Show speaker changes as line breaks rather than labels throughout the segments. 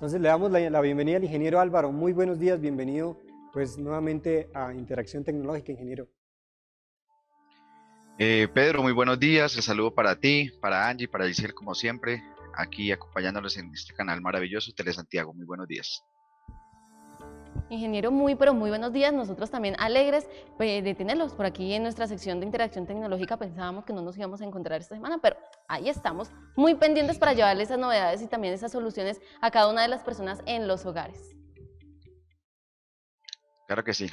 Entonces le damos la bienvenida al ingeniero Álvaro. Muy buenos días, bienvenido pues nuevamente a Interacción Tecnológica, ingeniero.
Pedro, muy buenos días. El saludo para ti, para Angie, para Giselle, como siempre, aquí acompañándonos en este canal maravilloso, Tele Santiago. Muy buenos días.
Ingeniero, muy pero muy buenos días. Nosotros también alegres de tenerlos por aquí en nuestra sección de interacción tecnológica. Pensábamos que no nos íbamos a encontrar esta semana, pero ahí estamos, muy pendientes para llevarles esas novedades y también esas soluciones a cada una de las personas en los hogares.
Claro que sí.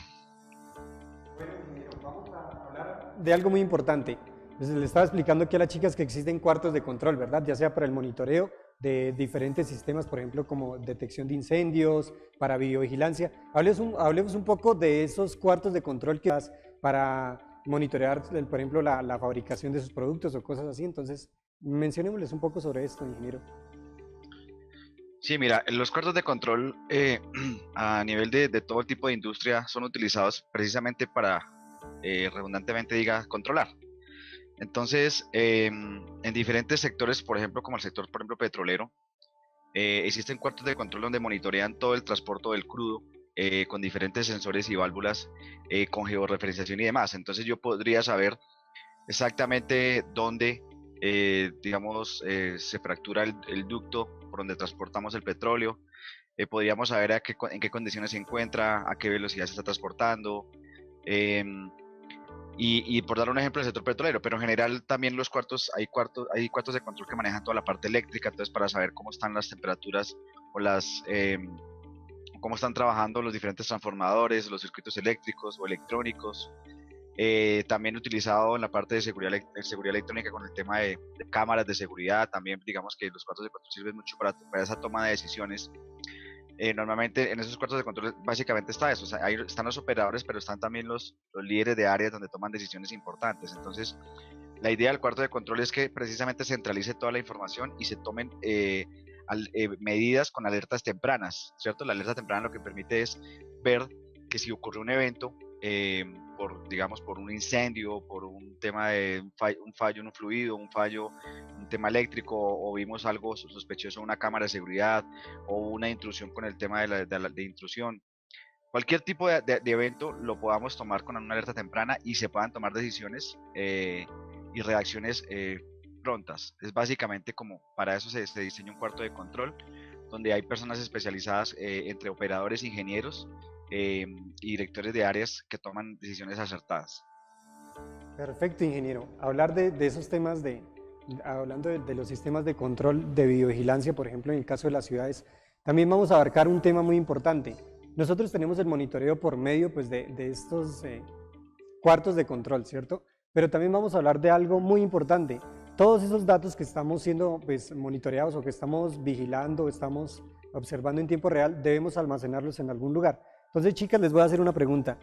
Bueno, ingeniero, vamos a hablar de algo muy importante. Entonces, le estaba explicando aquí a las chicas que existen cuartos de control, ¿verdad? Ya sea para el monitoreo de diferentes sistemas, por ejemplo, como detección de incendios, para videovigilancia. Hablemos un poco de esos cuartos de control que das para monitorear, por ejemplo, la fabricación de sus productos o cosas así. Entonces, mencionémosles un poco sobre esto, ingeniero.
Sí, mira, los cuartos de control a nivel de todo tipo de industria son utilizados precisamente para, redundantemente diga, controlar. Entonces, en diferentes sectores, por ejemplo, como el sector, por ejemplo, petrolero, existen cuartos de control donde monitorean todo el transporte del crudo con diferentes sensores y válvulas con georreferenciación y demás. Entonces yo podría saber exactamente dónde, digamos, se fractura el ducto por donde transportamos el petróleo. Podríamos saber en qué condiciones se encuentra, a qué velocidad se está transportando. em, y por dar un ejemplo, el sector petrolero, pero en general también los hay cuartos de control que manejan toda la parte eléctrica, entonces para saber cómo están las temperaturas o cómo están trabajando los diferentes transformadores, los circuitos eléctricos o electrónicos. También utilizado en la parte de seguridad electrónica con el tema de cámaras de seguridad. También digamos que los cuartos de control sirven mucho para esa toma de decisiones. Normalmente en esos cuartos de control básicamente está eso, o sea, ahí están los operadores, pero están también los líderes de áreas donde toman decisiones importantes. Entonces, la idea del cuarto de control es que precisamente centralice toda la información y se tomen medidas con alertas tempranas, ¿cierto? La alerta temprana lo que permite es ver que si ocurre un evento, digamos, por un incendio, por un tema de un fallo en un fluido, un fallo, un tema eléctrico, o vimos algo sospechoso en una cámara de seguridad, o una intrusión con el tema de intrusión. Cualquier tipo de evento lo podamos tomar con una alerta temprana y se puedan tomar decisiones y reacciones prontas. Es básicamente como para eso se diseña un cuarto de control, donde hay personas especializadas entre operadores, ingenieros y directores de áreas que toman decisiones acertadas.
Perfecto, ingeniero. Hablar de esos temas hablando de los sistemas de control de videovigilancia, por ejemplo, en el caso de las ciudades, también vamos a abarcar un tema muy importante. Nosotros tenemos el monitoreo por medio pues, de estos cuartos de control, ¿cierto? Pero también vamos a hablar de algo muy importante. Todos esos datos que estamos siendo pues, monitoreados o que estamos vigilando, estamos observando en tiempo real, debemos almacenarlos en algún lugar. Entonces, chicas, les voy a hacer una pregunta.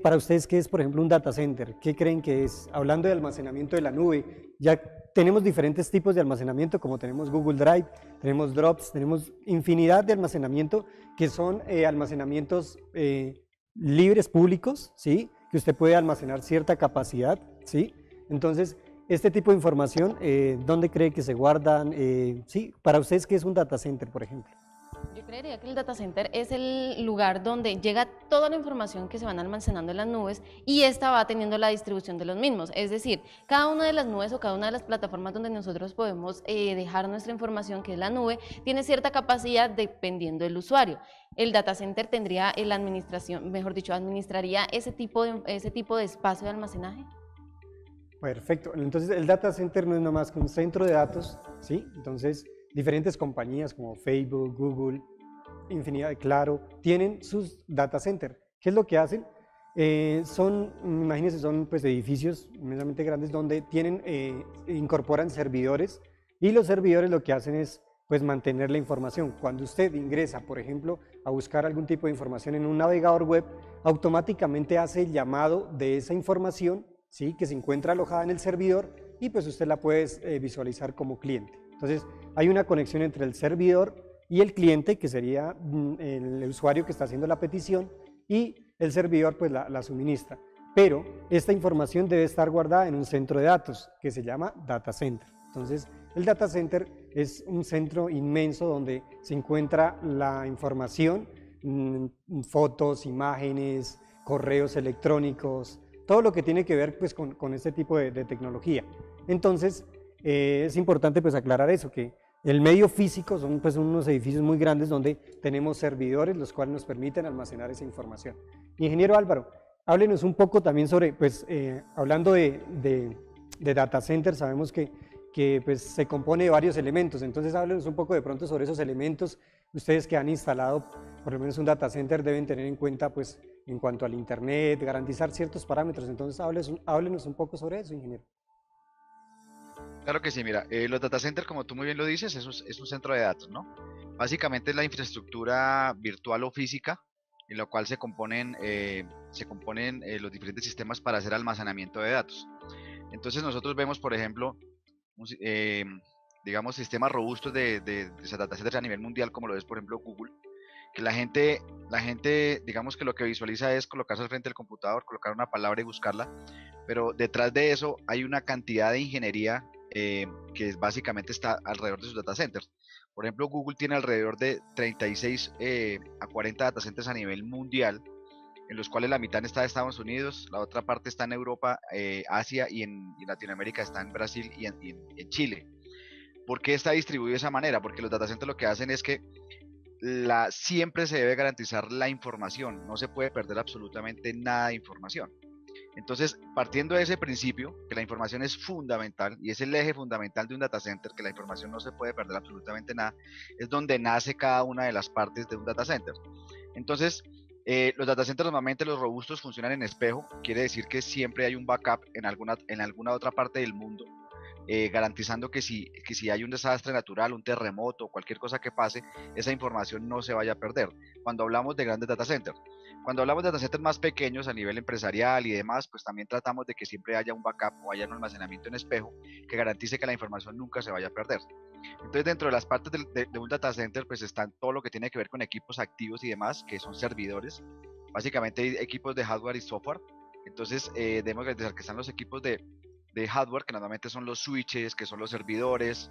Para ustedes, ¿qué es, por ejemplo, un data center? ¿Qué creen que es? Hablando de almacenamiento de la nube, ya tenemos diferentes tipos de almacenamiento, como tenemos Google Drive, tenemos Drops, tenemos infinidad de almacenamiento que son almacenamientos libres, públicos, ¿sí? Que usted puede almacenar cierta capacidad, ¿sí? Entonces, este tipo de información, ¿dónde cree que se guardan? Sí, para ustedes, ¿qué es un data center, por ejemplo?
Yo creería que el data center es el lugar donde llega toda la información que se van almacenando en las nubes y esta va teniendo la distribución de los mismos. Es decir, cada una de las nubes o cada una de las plataformas donde nosotros podemos dejar nuestra información, que es la nube, tiene cierta capacidad dependiendo del usuario. El data center tendría la administración, mejor dicho, administraría ese tipo de espacio de almacenaje.
Perfecto. Entonces, el data center no es nomás que un centro de datos, ¿sí? Entonces, diferentes compañías como Facebook, Google, infinidad de Claro, tienen sus data center. ¿Qué es lo que hacen? Imagínense, son pues edificios inmensamente grandes donde incorporan servidores y los servidores lo que hacen es pues mantener la información. Cuando usted ingresa, por ejemplo, a buscar algún tipo de información en un navegador web, automáticamente hace el llamado de esa información, ¿sí? Que se encuentra alojada en el servidor y pues usted la puede visualizar como cliente. Entonces, hay una conexión entre el servidor y el cliente, que sería el usuario que está haciendo la petición, y el servidor pues la suministra. Pero esta información debe estar guardada en un centro de datos que se llama data center. Entonces, El data center es un centro inmenso donde se encuentra la información, fotos, imágenes, correos electrónicos, todo lo que tiene que ver pues, con este tipo de tecnología. Entonces, es importante pues, aclarar eso, que el medio físico son pues, unos edificios muy grandes donde tenemos servidores los cuales nos permiten almacenar esa información. Ingeniero Álvaro, háblenos un poco también sobre, pues, hablando de data center, sabemos que pues, se compone de varios elementos, entonces háblenos un poco de pronto sobre esos elementos. Ustedes que han instalado por lo menos un data center deben tener en cuenta pues, en cuanto al internet, garantizar ciertos parámetros, entonces háblenos un poco sobre eso, ingeniero.
Claro que sí, mira, los data centers, como tú muy bien lo dices, es un centro de datos, ¿no? Básicamente es la infraestructura virtual o física en la cual se componen los diferentes sistemas para hacer almacenamiento de datos. Entonces nosotros vemos, por ejemplo, digamos, sistemas robustos de data centers a nivel mundial, como lo es, por ejemplo, Google, que la gente, digamos que lo que visualiza es colocarse al frente del computador, colocar una palabra y buscarla, pero detrás de eso hay una cantidad de ingeniería que básicamente está alrededor de sus data centers. Por ejemplo, Google tiene alrededor de 36 a 40 data centers a nivel mundial, en los cuales la mitad está en Estados Unidos, la otra parte está en Europa, Asia y en Latinoamérica está en Brasil y en Chile. ¿Por qué está distribuido de esa manera? Porque los data centers lo que hacen es que siempre se debe garantizar la información, no se puede perder absolutamente nada de información. Entonces, partiendo de ese principio, que la información es fundamental y es el eje fundamental de un data center, que la información no se puede perder absolutamente nada, es donde nace cada una de las partes de un data center. Entonces, los data centers normalmente los robustos funcionan en espejo, quiere decir que siempre hay un backup en alguna otra parte del mundo, garantizando que si hay un desastre natural, un terremoto, cualquier cosa que pase, esa información no se vaya a perder. Cuando hablamos de grandes data centers. Cuando hablamos de data centers más pequeños a nivel empresarial y demás, pues también tratamos de que siempre haya un backup o haya un almacenamiento en espejo que garantice que la información nunca se vaya a perder. Entonces, dentro de las partes de un data center, pues están todo lo que tiene que ver con equipos activos y demás, que son servidores. Básicamente hay equipos de hardware y software. Entonces, debemos garantizar que están los equipos de hardware, que normalmente son los switches, que son los servidores.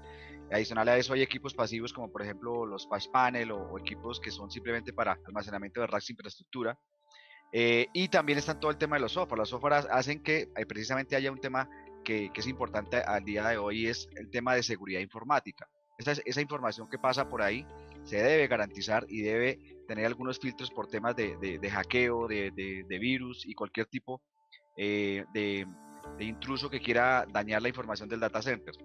Adicional a eso hay equipos pasivos como por ejemplo los patch panel o equipos que son simplemente para almacenamiento de racks de infraestructura. Y también está todo el tema de los software. Los software hacen que precisamente haya un tema que es importante al día de hoy, es el tema de seguridad informática. Esa información que pasa por ahí se debe garantizar y debe tener algunos filtros por temas de hackeo, de virus y cualquier tipo de intruso que quiera dañar la información del data center.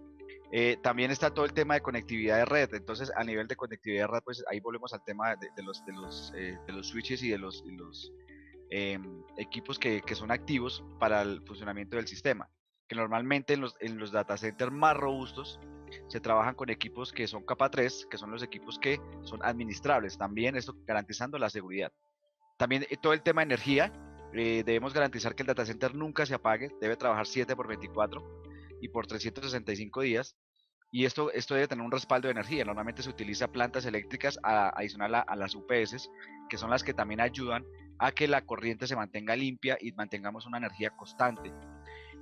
También está todo el tema de conectividad de red. Entonces, a nivel de conectividad de red, pues ahí volvemos al tema de los switches y de los equipos que son activos para el funcionamiento del sistema, que normalmente en los data centers más robustos se trabajan con equipos que son capa 3, que son los equipos que son administrables, también esto garantizando la seguridad. También todo el tema de energía, debemos garantizar que el data center nunca se apague, debe trabajar 7x24 y por 365 días, y esto debe tener un respaldo de energía. Normalmente se utiliza plantas eléctricas adicional a las UPS, que son las que también ayudan a que la corriente se mantenga limpia y mantengamos una energía constante.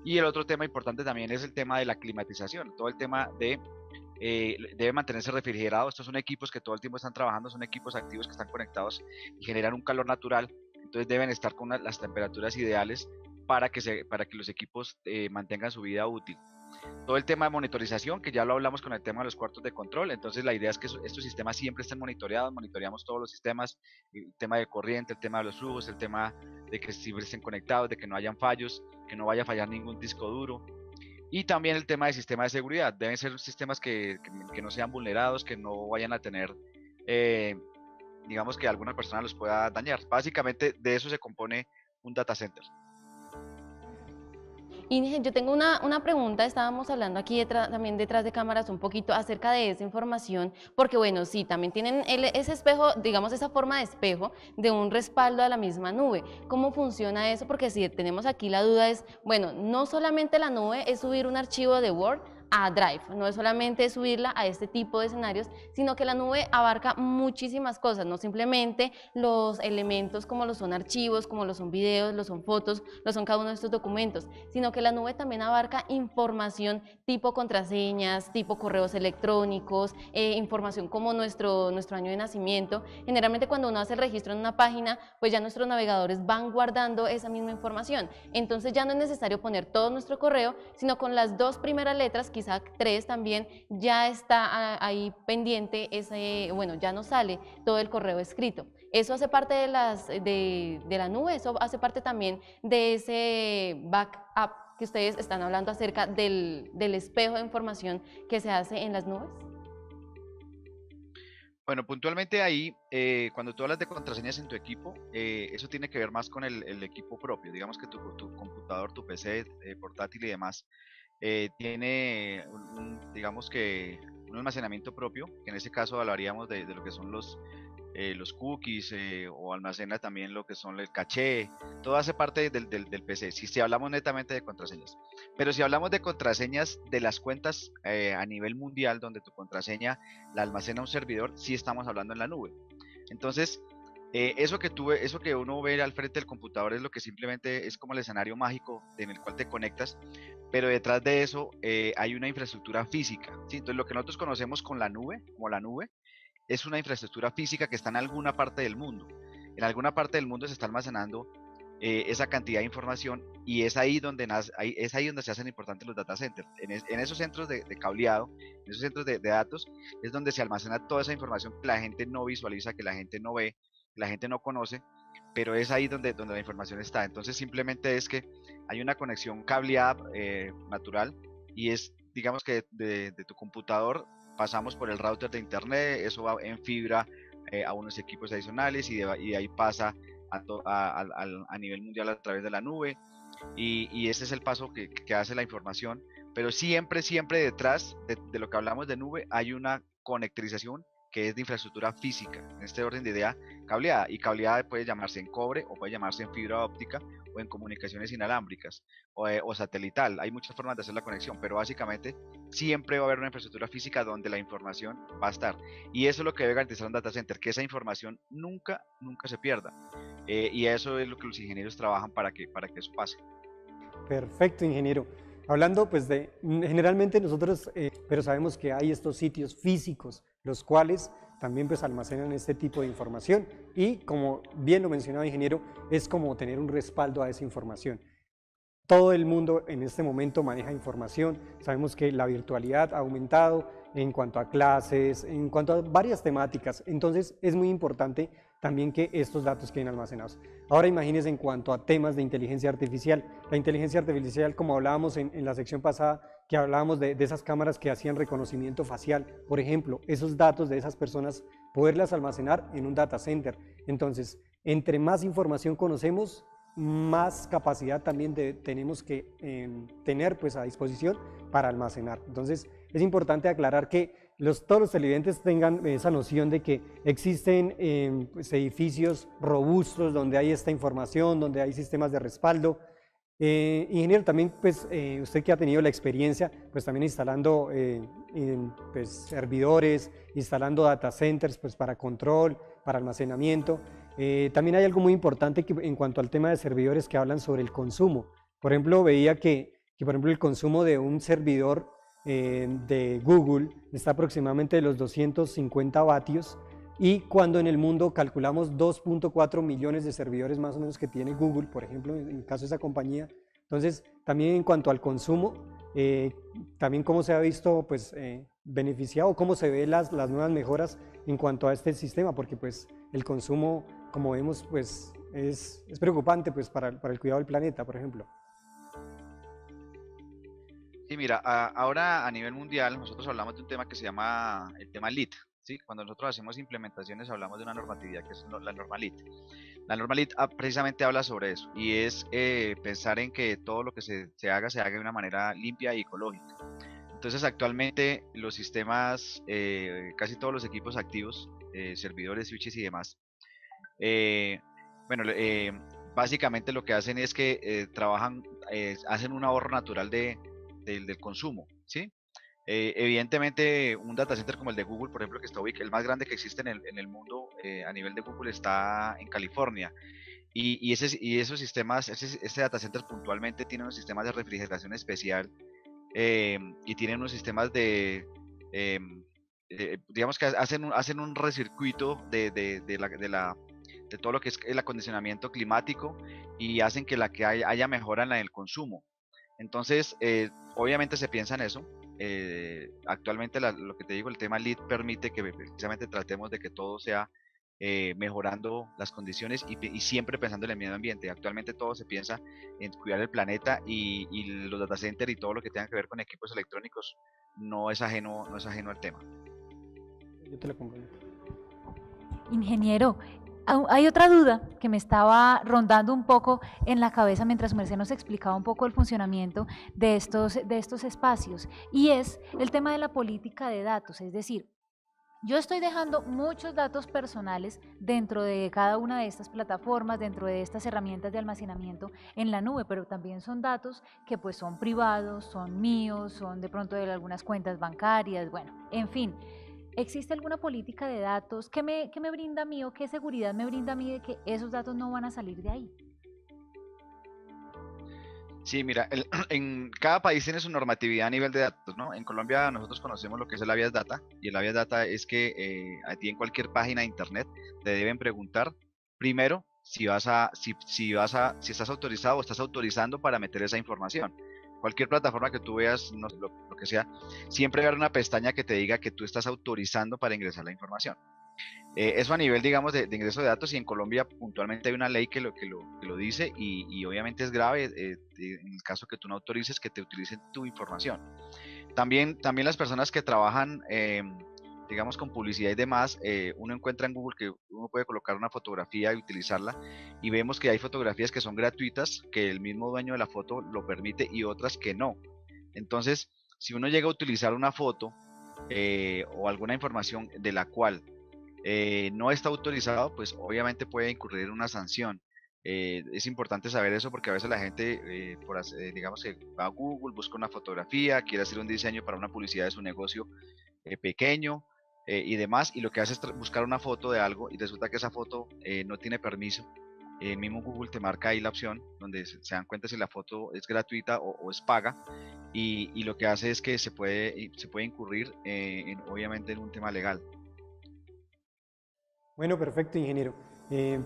Y el otro tema importante también es el tema de la climatización, todo el tema debe mantenerse refrigerado. Estos son equipos que todo el tiempo están trabajando, son equipos activos que están conectados y generan un calor natural, entonces deben estar con las temperaturas ideales para que los equipos mantengan su vida útil. Todo el tema de monitorización, que ya lo hablamos con el tema de los cuartos de control, entonces la idea es que estos sistemas siempre estén monitoreados, monitoreamos todos los sistemas, el tema de corriente, el tema de los flujos, el tema de que siempre estén conectados, de que no hayan fallos, que no vaya a fallar ningún disco duro. Y también el tema de sistema de seguridad, deben ser sistemas que no sean vulnerados, que no vayan a tener, digamos que alguna persona los pueda dañar. Básicamente de eso se compone un data center.
Y yo tengo una pregunta, estábamos hablando aquí también detrás de cámaras un poquito acerca de esa información, porque bueno, sí, también tienen ese espejo, digamos esa forma de espejo de un respaldo a la misma nube. ¿Cómo funciona eso? Porque si tenemos aquí la duda es, bueno, no solamente la nube es subir un archivo de Word a Drive. No es solamente subirla a este tipo de escenarios, sino que la nube abarca muchísimas cosas, no simplemente los elementos como lo son archivos, como lo son videos, lo son fotos, lo son cada uno de estos documentos, sino que la nube también abarca información tipo contraseñas, tipo correos electrónicos, información como nuestro año de nacimiento. Generalmente cuando uno hace el registro en una página, pues ya nuestros navegadores van guardando esa misma información. Entonces ya no es necesario poner todo nuestro correo, sino con las 2 primeras letras, quizá 3 también, ya está ahí pendiente bueno, ya no sale todo el correo escrito. Eso hace parte de la nube, eso hace parte también de ese backup que ustedes están hablando acerca del espejo de información que se hace en las nubes.
Bueno, puntualmente ahí, cuando tú hablas de contraseñas en tu equipo, eso tiene que ver más con el equipo propio. Digamos que tu computador, tu PC portátil y demás, tiene digamos que un almacenamiento propio, que en ese caso hablaríamos de lo que son los cookies, o almacena también lo que son el caché, todo hace parte del PC, si hablamos netamente de contraseñas. Pero si hablamos de contraseñas de las cuentas a nivel mundial, donde tu contraseña la almacena un servidor, sí estamos hablando en la nube. Entonces, eso que uno ve al frente del computador es lo que simplemente es como el escenario mágico en el cual te conectas, pero detrás de eso hay una infraestructura física, ¿sí? Entonces, lo que nosotros conocemos con la nube, como la nube, es una infraestructura física que está en alguna parte del mundo. En alguna parte del mundo se está almacenando esa cantidad de información, y es ahí donde es ahí donde se hacen importantes los data centers. En esos centros de cableado, en esos centros de datos, es donde se almacena toda esa información que la gente no visualiza, que la gente no ve, que la gente no conoce, pero es ahí donde la información está. Entonces simplemente es que hay una conexión cableada natural, y es, digamos que de tu computador pasamos por el router de internet, eso va en fibra a unos equipos adicionales, y de ahí pasa a nivel mundial a través de la nube, y ese es el paso que hace la información, pero siempre, siempre detrás de lo que hablamos de nube hay una conectorización que es de infraestructura física, en este orden de idea, cableada, y cableada puede llamarse en cobre, o puede llamarse en fibra óptica, o en comunicaciones inalámbricas, o satelital. Hay muchas formas de hacer la conexión, pero básicamente siempre va a haber una infraestructura física donde la información va a estar, y eso es lo que debe garantizar un data center, que esa información nunca, nunca se pierda. Y eso es lo que los ingenieros trabajan para que eso pase.
Perfecto, ingeniero. Hablando pues generalmente nosotros, pero sabemos que hay estos sitios físicos, los cuales también pues almacenan este tipo de información, y como bien lo mencionaba ingeniero, es como tener un respaldo a esa información. Todo el mundo en este momento maneja información, sabemos que la virtualidad ha aumentado en cuanto a clases, en cuanto a varias temáticas, entonces es muy importante también que estos datos queden almacenados. Ahora imagínense en cuanto a temas de inteligencia artificial. La inteligencia artificial, como hablábamos en la sección pasada, que hablábamos de esas cámaras que hacían reconocimiento facial, por ejemplo, esos datos de esas personas, poderlas almacenar en un data center. Entonces, entre más información conocemos, más capacidad también tenemos que tener pues a disposición para almacenar. Entonces es importante aclarar que todos los televidentes tengan esa noción de que existen pues, edificios robustos donde hay esta información, donde hay sistemas de respaldo. Ingeniero, también pues usted que ha tenido la experiencia pues también instalando pues, servidores, instalando data centers pues para control, para almacenamiento. También hay algo muy importante en cuanto al tema de servidores que hablan sobre el consumo. Por ejemplo, veía que por ejemplo, el consumo de un servidor de Google está aproximadamente de los 250 vatios, y cuando en el mundo calculamos 2.4 millones de servidores más o menos que tiene Google, por ejemplo, en el caso de esa compañía. Entonces, también en cuanto al consumo, también cómo se ha visto pues, beneficiado, cómo se ven las nuevas mejoras en cuanto a este sistema, porque pues el consumo, como vemos, pues es preocupante pues, para el cuidado del planeta, por ejemplo.
Sí, mira, ahora a nivel mundial nosotros hablamos de un tema que se llama el tema LEED, ¿sí? Cuando nosotros hacemos implementaciones hablamos de una normatividad que es la norma LEED. La norma LEED precisamente habla sobre eso, y es pensar en que todo lo que se haga de una manera limpia y ecológica. Entonces actualmente los sistemas, casi todos los equipos activos, servidores, switches y demás, eh, bueno, básicamente lo que hacen es que hacen un ahorro natural del consumo, ¿sí? Evidentemente, un data center como el de Google, por ejemplo, que está ubicado, el más grande que existe en el mundo a nivel de Google, está en California. Y esos sistemas, este data center puntualmente tiene unos sistemas de refrigeración especial y tienen unos sistemas eh, digamos que hacen un recircuito de todo lo que es el acondicionamiento climático y hacen que haya mejora en el consumo. Entonces, obviamente se piensa en eso. Actualmente lo que te digo, el tema LEED permite que precisamente tratemos de que todo sea mejorando las condiciones y siempre pensando en el medio ambiente. Actualmente todo se piensa en cuidar el planeta y los data centers y todo lo que tenga que ver con equipos electrónicos no es ajeno al tema.
Yo te lo comprendo.
Ingeniero, hay otra duda que me estaba rondando un poco en la cabeza mientras Merced nos explicaba un poco el funcionamiento de estos espacios, y es el tema de la política de datos. Es decir, yo estoy dejando muchos datos personales dentro de cada una de estas plataformas, dentro de estas herramientas de almacenamiento en la nube, pero también son datos que pues son privados, son míos, son de pronto de algunas cuentas bancarias, bueno, en fin. ¿Existe alguna política de datos? ¿Qué me brinda a mí o qué seguridad me brinda a mí de que esos datos no van a salir de ahí?
Sí, mira, en cada país tiene su normatividad a nivel de datos, ¿no? En Colombia nosotros conocemos lo que es el Habeas Data, y el Habeas Data es que a ti en cualquier página de internet te deben preguntar primero si estás autorizado o estás autorizando para meter esa información. Cualquier plataforma que tú veas, no, lo que sea, siempre va a haber una pestaña que te diga que tú estás autorizando para ingresar la información. Eso a nivel, digamos, de ingreso de datos, y en Colombia puntualmente hay una ley que lo dice y obviamente es grave en el caso que tú no autorices que te utilicen tu información. También las personas que trabajan, digamos, con publicidad y demás, uno encuentra en Google que uno puede colocar una fotografía y utilizarla, y vemos que hay fotografías que son gratuitas, que el mismo dueño de la foto lo permite, y otras que no. Entonces, si uno llega a utilizar una foto o alguna información de la cual no está autorizado, pues obviamente puede incurrir en una sanción. Es importante saber eso porque a veces la gente, digamos que va a Google, busca una fotografía, quiere hacer un diseño para una publicidad de su negocio pequeño y demás, y lo que hace es buscar una foto de algo y resulta que esa foto no tiene permiso. El mismo Google te marca ahí la opción donde se dan cuenta si la foto es gratuita o es paga, y lo que hace es que se puede incurrir obviamente en un tema legal.
Bueno, perfecto, ingeniero.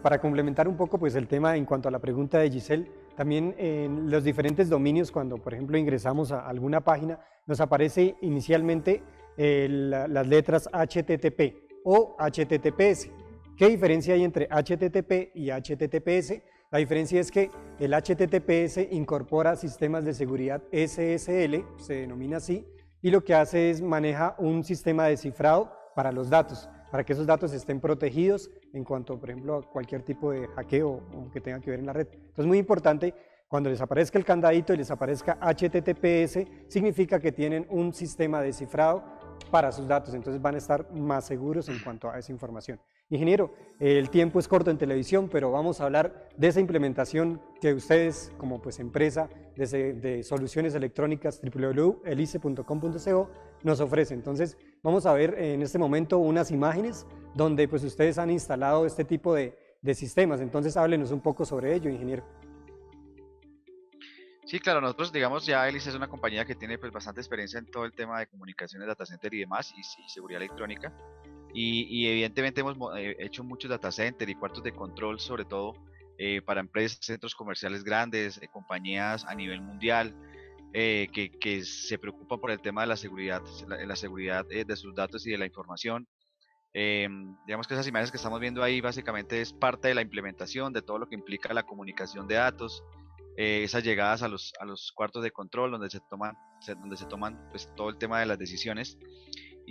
Para complementar un poco pues, el tema en cuanto a la pregunta de Giselle, también en los diferentes dominios, cuando por ejemplo ingresamos a alguna página, nos aparece inicialmente las letras HTTP o HTTPS. ¿Qué diferencia hay entre HTTP y HTTPS? La diferencia es que el HTTPS incorpora sistemas de seguridad SSL, se denomina así, y lo que hace es maneja un sistema de cifrado para los datos, para que esos datos estén protegidos en cuanto, por ejemplo, a cualquier tipo de hackeo o que tenga que ver en la red. Entonces, muy importante, cuando les aparezca el candadito y les aparezca HTTPS, significa que tienen un sistema de cifrado para sus datos, entonces van a estar más seguros en cuanto a esa información. Ingeniero, el tiempo es corto en televisión, pero vamos a hablar de esa implementación que ustedes, como pues empresa de soluciones electrónicas, www.elice.com.co, nos ofrece. Entonces, vamos a ver en este momento unas imágenes donde pues ustedes han instalado este tipo de sistemas. Entonces, háblenos un poco sobre ello, ingeniero.
Sí, claro, nosotros, digamos, ya Elice es una compañía que tiene pues bastante experiencia en todo el tema de comunicaciones, data center y demás, y seguridad electrónica. Y evidentemente hemos hecho muchos data center y cuartos de control, sobre todo para empresas, centros comerciales grandes, compañías a nivel mundial, que se preocupan por el tema de la seguridad de sus datos y de la información. Digamos que esas imágenes que estamos viendo ahí básicamente es parte de la implementación de todo lo que implica la comunicación de datos, esas llegadas a los cuartos de control donde se toman pues, todo el tema de las decisiones.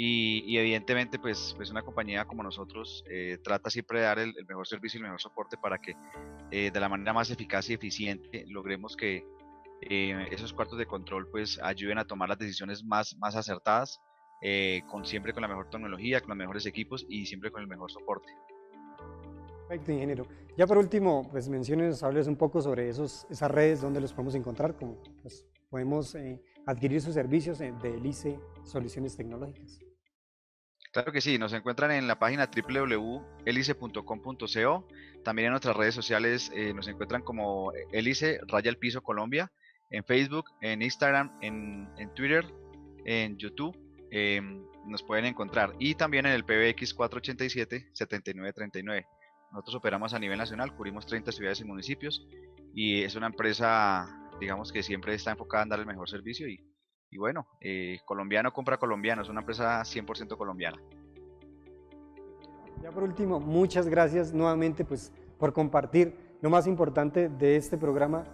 Y evidentemente pues una compañía como nosotros trata siempre de dar el mejor servicio y el mejor soporte para que de la manera más eficaz y eficiente logremos que esos cuartos de control pues ayuden a tomar las decisiones más acertadas, siempre con la mejor tecnología, con los mejores equipos y siempre con el mejor soporte.
Perfecto, ingeniero. Ya por último, pues menciónenos, hables un poco sobre esas redes donde los podemos encontrar, como pues, podemos adquirir sus servicios de Elice Soluciones Tecnológicas.
Claro que sí, nos encuentran en la página www.elice.com.co, también en nuestras redes sociales nos encuentran como Elice Raya al Piso Colombia, en Facebook, en Instagram, en Twitter, en YouTube, nos pueden encontrar, y también en el PBX 487-7939. Nosotros operamos a nivel nacional, cubrimos 30 ciudades y municipios, y es una empresa, digamos, que siempre está enfocada en dar el mejor servicio, y bueno, colombiano compra colombiano, es una empresa 100% colombiana.
Ya por último, muchas gracias nuevamente pues, por compartir lo más importante de este programa.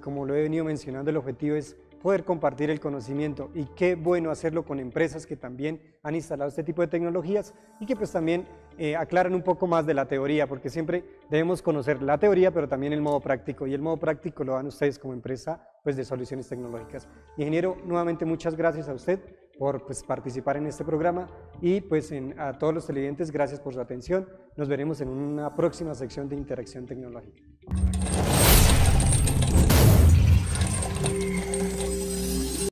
Como lo he venido mencionando, el objetivo es poder compartir el conocimiento, y qué bueno hacerlo con empresas que también han instalado este tipo de tecnologías y que pues también aclaran un poco más de la teoría, porque siempre debemos conocer la teoría pero también el modo práctico, y el modo práctico lo dan ustedes como empresa pues, de soluciones tecnológicas. Ingeniero, nuevamente muchas gracias a usted por pues, participar en este programa, y pues a todos los televidentes gracias por su atención. Nos veremos en una próxima sección de Interacción Tecnológica.